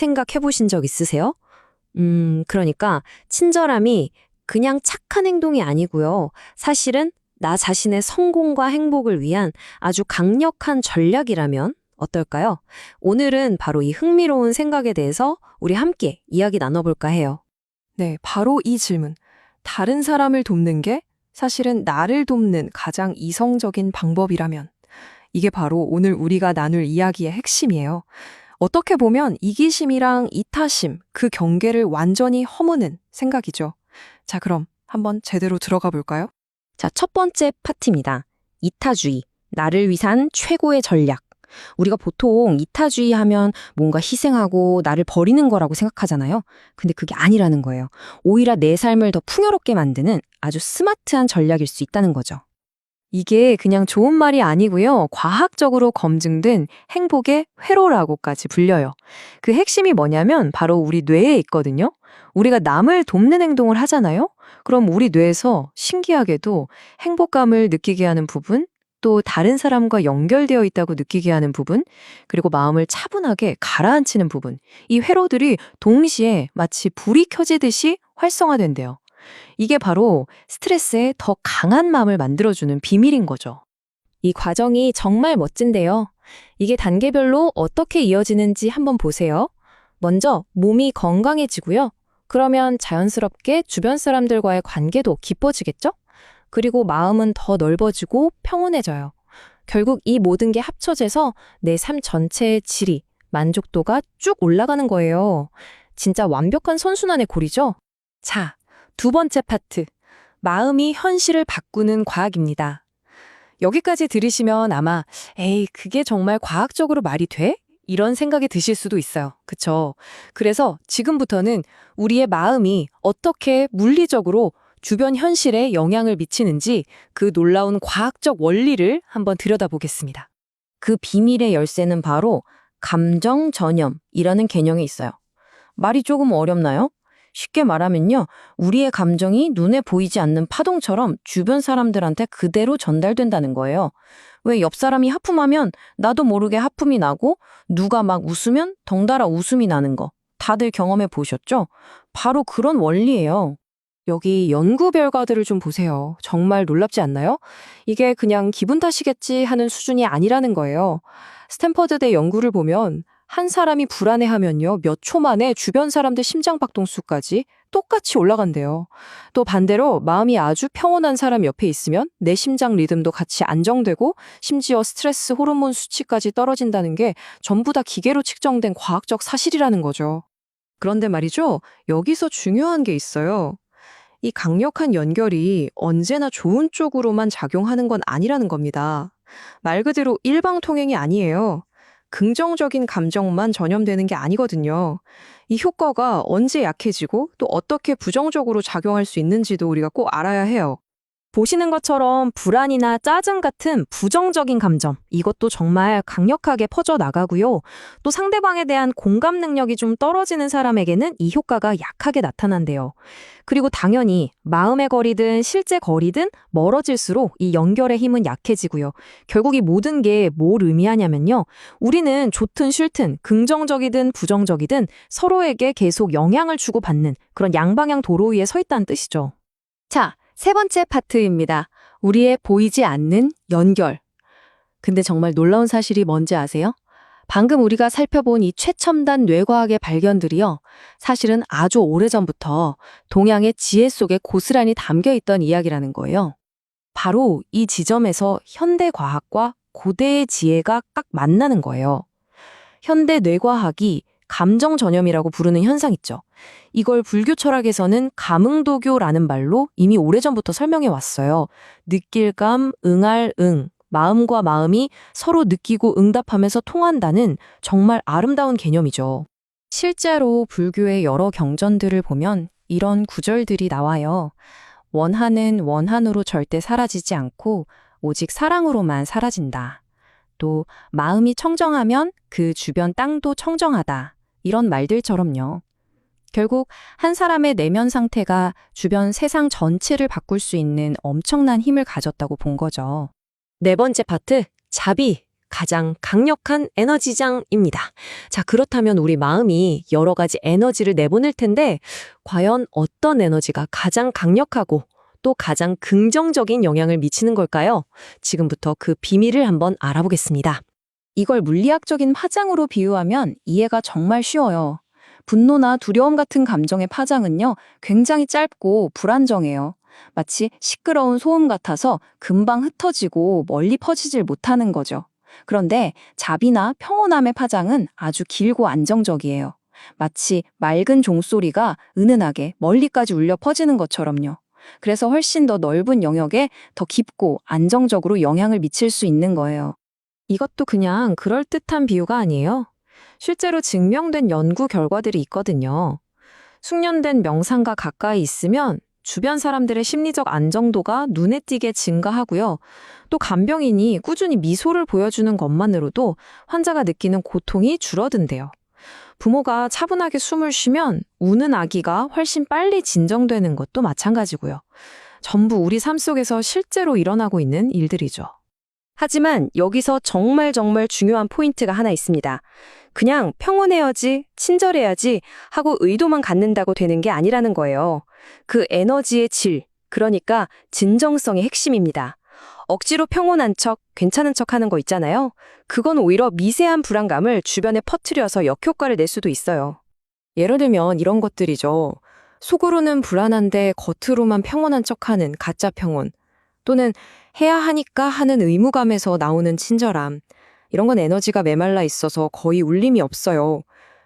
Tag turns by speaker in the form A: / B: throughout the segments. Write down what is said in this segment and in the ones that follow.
A: 생각 해보신 적 있으세요? 그러니까 친절함이 그냥 착한 행동이 아니고요. 사실은 나 자신의 성공과 행복을 위한 아주 강력한 전략이라면 어떨까요? 오늘은 바로 이 흥미로운 생각에 대해서 우리 함께 이야기 나눠볼까 해요.
B: 네, 바로 이 질문. 다른 사람을 돕는 게 사실은 나를 돕는 가장 이성적인 방법이라면 이게 바로 오늘 우리가 나눌 이야기의 핵심이에요. 어떻게 보면 이기심이랑 이타심, 그 경계를 완전히 허무는 생각이죠. 자, 그럼 한번 제대로 들어가 볼까요?
A: 자, 첫 번째 파트입니다. 이타주의, 나를 위한 최고의 전략. 우리가 보통 이타주의 하면 뭔가 희생하고 나를 버리는 거라고 생각하잖아요. 근데 그게 아니라는 거예요. 오히려 내 삶을 더 풍요롭게 만드는 아주 스마트한 전략일 수 있다는 거죠.
B: 이게 그냥 좋은 말이 아니고요. 과학적으로 검증된 행복의 회로라고까지 불려요. 그 핵심이 뭐냐면 바로 우리 뇌에 있거든요. 우리가 남을 돕는 행동을 하잖아요. 그럼 우리 뇌에서 신기하게도 행복감을 느끼게 하는 부분, 또 다른 사람과 연결되어 있다고 느끼게 하는 부분, 그리고 마음을 차분하게 가라앉히는 부분, 이 회로들이 동시에 마치 불이 켜지듯이 활성화된대요. 이게 바로 스트레스에 더 강한 마음을 만들어주는 비밀인 거죠.
A: 이 과정이 정말 멋진데요. 이게 단계별로 어떻게 이어지는지 한번 보세요. 먼저 몸이 건강해지고요. 그러면 자연스럽게 주변 사람들과의 관계도 깊어지겠죠? 그리고 마음은 더 넓어지고 평온해져요. 결국 이 모든 게 합쳐져서 내 삶 전체의 질이, 만족도가 쭉 올라가는 거예요. 진짜 완벽한 선순환의 고리죠?
B: 자, 두 번째 파트. 마음이 현실을 바꾸는 과학입니다. 여기까지 들으시면 아마 에이, 그게 정말 과학적으로 말이 돼? 이런 생각이 드실 수도 있어요. 그쵸? 그래서 지금부터는 우리의 마음이 어떻게 물리적으로 주변 현실에 영향을 미치는지 그 놀라운 과학적 원리를 한번 들여다보겠습니다.
A: 그 비밀의 열쇠는 바로 감정 전염이라는 개념이 있어요. 말이 조금 어렵나요? 쉽게 말하면요, 우리의 감정이 눈에 보이지 않는 파동처럼 주변 사람들한테 그대로 전달된다는 거예요. 왜 옆 사람이 하품하면 나도 모르게 하품이 나고 누가 막 웃으면 덩달아 웃음이 나는 거. 다들 경험해 보셨죠? 바로 그런 원리예요.
B: 여기 연구 결과들을 좀 보세요. 정말 놀랍지 않나요? 이게 그냥 기분 탓이겠지 하는 수준이 아니라는 거예요. 스탠퍼드대 연구를 보면 한 사람이 불안해하면요, 몇 초 만에 주변 사람들 심장박동수까지 똑같이 올라간대요. 또 반대로 마음이 아주 평온한 사람 옆에 있으면 내 심장 리듬도 같이 안정되고 심지어 스트레스 호르몬 수치까지 떨어진다는 게 전부 다 기계로 측정된 과학적 사실이라는 거죠. 그런데 말이죠, 여기서 중요한 게 있어요. 이 강력한 연결이 언제나 좋은 쪽으로만 작용하는 건 아니라는 겁니다. 말 그대로 일방통행이 아니에요. 긍정적인 감정만 전염되는 게 아니거든요. 이 효과가 언제 약해지고 또 어떻게 부정적으로 작용할 수 있는지도 우리가 꼭 알아야 해요.
A: 보시는 것처럼 불안이나 짜증 같은 부정적인 감정, 이것도 정말 강력하게 퍼져나가고요. 또 상대방에 대한 공감 능력이 좀 떨어지는 사람에게는 이 효과가 약하게 나타난대요. 그리고 당연히 마음의 거리든 실제 거리든 멀어질수록 이 연결의 힘은 약해지고요. 결국 이 모든 게 뭘 의미하냐면요. 우리는 좋든 싫든 긍정적이든 부정적이든 서로에게 계속 영향을 주고받는 그런 양방향 도로 위에 서 있다는 뜻이죠.
B: 자, 세 번째 파트입니다. 우리의 보이지 않는 연결. 근데 정말 놀라운 사실이 뭔지 아세요? 방금 우리가 살펴본 이 최첨단 뇌과학의 발견들이요, 사실은 아주 오래전부터 동양의 지혜 속에 고스란히 담겨 있던 이야기라는 거예요. 바로 이 지점에서 현대 과학과 고대의 지혜가 딱 만나는 거예요. 현대 뇌과학이 감정 전염이라고 부르는 현상 있죠. 이걸 불교 철학에서는 감응도교라는 말로 이미 오래전부터 설명해 왔어요. 느낄감, 응할 응, 마음과 마음이 서로 느끼고 응답하면서 통한다는 정말 아름다운 개념이죠. 실제로 불교의 여러 경전들을 보면 이런 구절들이 나와요. 원한은 원한으로 절대 사라지지 않고 오직 사랑으로만 사라진다. 또 마음이 청정하면 그 주변 땅도 청정하다. 이런 말들처럼요. 결국 한 사람의 내면 상태가 주변 세상 전체를 바꿀 수 있는 엄청난 힘을 가졌다고 본 거죠.
A: 네 번째 파트, 자비, 가장 강력한 에너지장입니다. 자, 그렇다면 우리 마음이 여러 가지 에너지를 내보낼 텐데, 과연 어떤 에너지가 가장 강력하고 또 가장 긍정적인 영향을 미치는 걸까요? 지금부터 그 비밀을 한번 알아보겠습니다.
B: 이걸 물리학적인 파장으로 비유하면 이해가 정말 쉬워요. 분노나 두려움 같은 감정의 파장은요, 굉장히 짧고 불안정해요. 마치 시끄러운 소음 같아서 금방 흩어지고 멀리 퍼지질 못하는 거죠. 그런데 자비나 평온함의 파장은 아주 길고 안정적이에요. 마치 맑은 종소리가 은은하게 멀리까지 울려 퍼지는 것처럼요. 그래서 훨씬 더 넓은 영역에 더 깊고 안정적으로 영향을 미칠 수 있는 거예요.
A: 이것도 그냥 그럴듯한 비유가 아니에요. 실제로 증명된 연구 결과들이 있거든요. 숙련된 명상과 가까이 있으면 주변 사람들의 심리적 안정도가 눈에 띄게 증가하고요. 또 간병인이 꾸준히 미소를 보여주는 것만으로도 환자가 느끼는 고통이 줄어든대요. 부모가 차분하게 숨을 쉬면 우는 아기가 훨씬 빨리 진정되는 것도 마찬가지고요. 전부 우리 삶 속에서 실제로 일어나고 있는 일들이죠.
C: 하지만 여기서 정말 중요한 포인트가 하나 있습니다. 그냥 평온해야지, 친절해야지 하고 의도만 갖는다고 되는 게 아니라는 거예요. 그 에너지의 질, 그러니까 진정성의 핵심입니다. 억지로 평온한 척, 괜찮은 척 하는 거 있잖아요. 그건 오히려 미세한 불안감을 주변에 퍼뜨려서 역효과를 낼 수도 있어요.
A: 예를 들면 이런 것들이죠. 속으로는 불안한데 겉으로만 평온한 척하는 가짜 평온. 또는 해야 하니까 하는 의무감에서 나오는 친절함. 이런 건 에너지가 메말라 있어서 거의 울림이 없어요.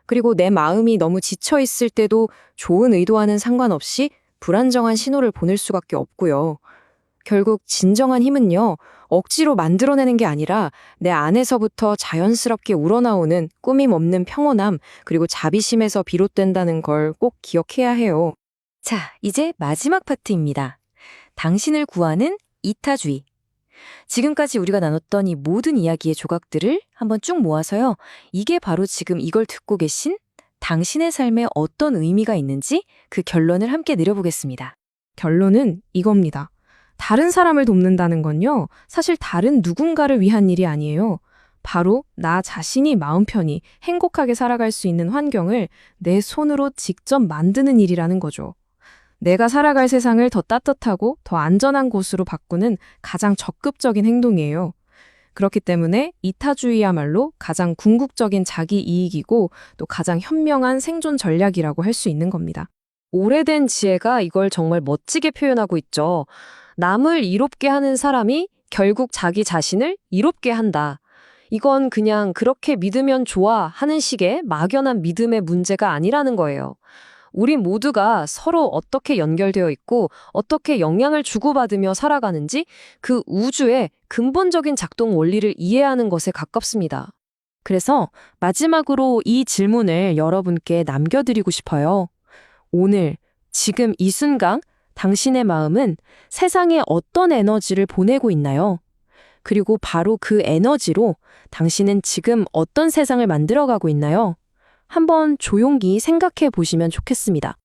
A: 그리고 내 마음이 너무 지쳐 있을 때도 좋은 의도와는 상관없이 불안정한 신호를 보낼 수밖에 없고요. 결국 진정한 힘은요, 억지로 만들어내는 게 아니라 내 안에서부터 자연스럽게 우러나오는 꾸밈 없는 평온함, 그리고 자비심에서 비롯된다는 걸 꼭 기억해야 해요.
B: 자, 이제 마지막 파트입니다. 당신을 구하는 이타주의. 지금까지 우리가 나눴던 이 모든 이야기의 조각들을 한번 쭉 모아서요. 이게 바로 지금 이걸 듣고 계신 당신의 삶에 어떤 의미가 있는지 그 결론을 함께 내려보겠습니다.
A: 결론은 이겁니다. 다른 사람을 돕는다는 건요, 사실 다른 누군가를 위한 일이 아니에요. 바로 나 자신이 마음 편히 행복하게 살아갈 수 있는 환경을 내 손으로 직접 만드는 일이라는 거죠. 내가 살아갈 세상을 더 따뜻하고 더 안전한 곳으로 바꾸는 가장 적극적인 행동이에요. 그렇기 때문에 이타주의야말로 가장 궁극적인 자기 이익이고 또 가장 현명한 생존 전략이라고 할 수 있는 겁니다.
C: 오래된 지혜가 이걸 정말 멋지게 표현하고 있죠. 남을 이롭게 하는 사람이 결국 자기 자신을 이롭게 한다. 이건 그냥 그렇게 믿으면 좋아 하는 식의 막연한 믿음의 문제가 아니라는 거예요. 우리 모두가 서로 어떻게 연결되어 있고 어떻게 영향을 주고받으며 살아가는지 그 우주의 근본적인 작동 원리를 이해하는 것에 가깝습니다. 그래서 마지막으로 이 질문을 여러분께 남겨드리고 싶어요. 오늘, 지금 이 순간 당신의 마음은 세상에 어떤 에너지를 보내고 있나요? 그리고 바로 그 에너지로 당신은 지금 어떤 세상을 만들어가고 있나요? 한번 조용히 생각해 보시면 좋겠습니다.